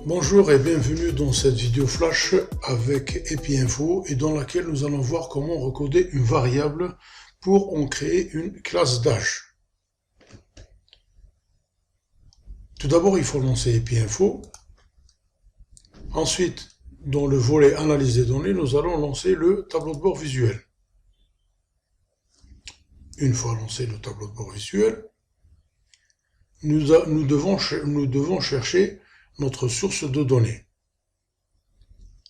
Bonjour et bienvenue dans cette vidéo flash avec EpiInfo et dans laquelle nous allons voir comment recoder une variable pour en créer une classe d'âge. Tout d'abord, il faut lancer EpiInfo. Ensuite, dans le volet analyse des données, nous allons lancer le tableau de bord visuel. Une fois lancé le tableau de bord visuel, nous devons chercher notre source de données.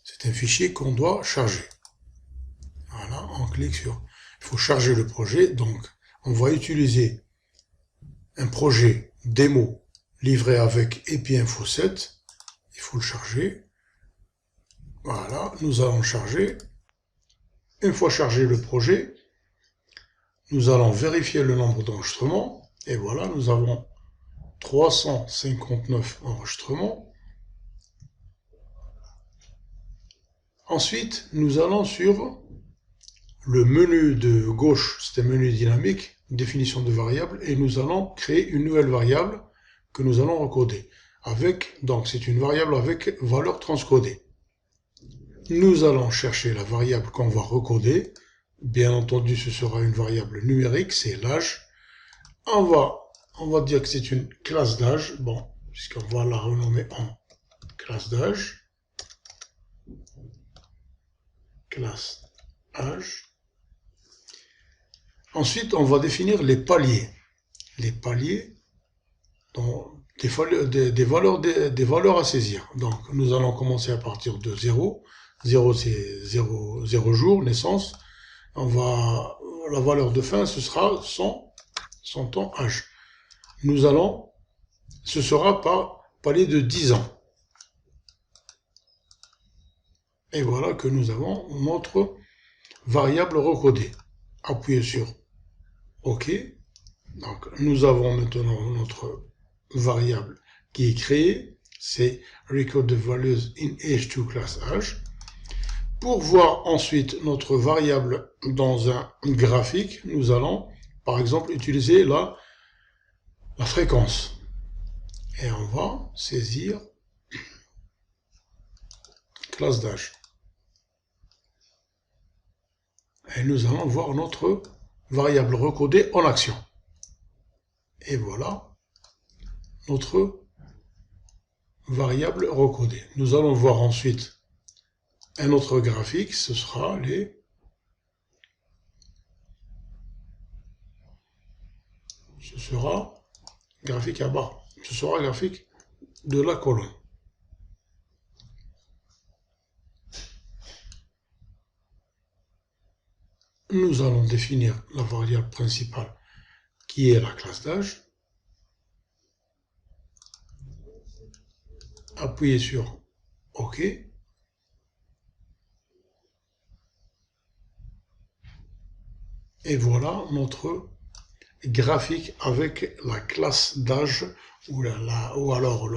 C'est un fichier qu'on doit charger. Voilà, on clique sur... Il faut charger le projet, donc on va utiliser un projet démo livré avec EpiInfo 7. Il faut le charger. Voilà, nous allons charger. Une fois chargé le projet, nous allons vérifier le nombre d'enregistrements. Et voilà, nous avons 359 enregistrements. Ensuite, nous allons sur le menu de gauche, c'est un menu dynamique, définition de variable, et nous allons créer une nouvelle variable que nous allons recoder. Donc c'est une variable avec valeur transcodée. Nous allons chercher la variable qu'on va recoder. Bien entendu, ce sera une variable numérique, c'est l'âge. On va dire que c'est une classe d'âge, bon, puisqu'on va la renommer en classe d'âge. Classe âge. Ensuite, on va définir les paliers. Les paliers, des valeurs à saisir. Donc, nous allons commencer à partir de 0. 0, c'est 0 jour, naissance. La valeur de fin, ce sera son temps âge. Ce sera par palier de 10 ans. Et voilà que nous avons notre variable recodée. Appuyez sur OK. Donc, nous avons maintenant notre variable qui est créée. C'est record the values in age to class âge. Pour voir ensuite notre variable dans un graphique, nous allons par exemple utiliser la fréquence. Et on va saisir classe d'âge. Et nous allons voir notre variable recodée en action. Et voilà notre variable recodée. Nous allons voir ensuite un autre graphique, ce sera graphique à bas. Ce sera graphique de la colonne. Nous allons définir la variable principale qui est la classe d'âge. Appuyez sur OK. Et voilà notre graphique avec la classe d'âge ou alors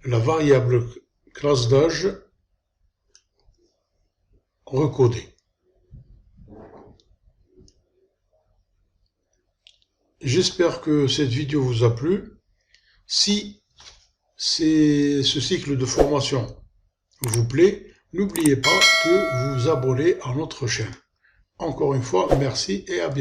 la variable classe d'âge recodée. J'espère que cette vidéo vous a plu. Si ce cycle de formation vous plaît, n'oubliez pas de vous abonner à notre chaîne. Encore une fois, merci et à bientôt.